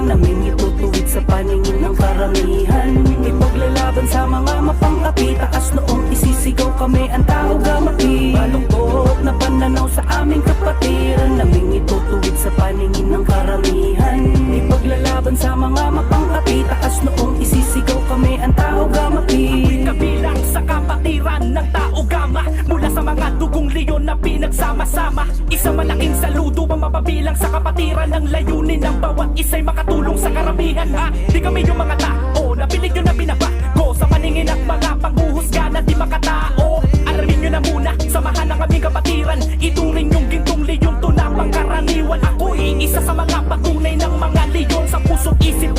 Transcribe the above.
naming itutuwid sa paningin ng karamihan. Ipaglalaban sa mga mapangkapi, taas noong isisigaw kami ang tao gamapi. Baluktot na pananaw sa aming kapatiran, naming itutuwid sa paningin ng karamihan. Ipaglalaban sa mga mapangkapi, taas noong isisigaw kami ang tao gamapi. Kabilang sa kapatiran ng tao gama, mula sa mga dugong leon na pinagsama-sama. Isang malaking saludo ang mapabilang sa kapatiran, ng layunin ng bawat isa'y makatulong sa karamihan. Di kami yung mga tao na pilit nyo na binabago sa paningin at mga panghuhusga na di makatao. Alamin nyo na muna, samahan ang aming kapatiran, ituring yung gintong leon, tunapang karaniwan. Ako'y isa sa mga patunay ng mga leon, sa puso't isip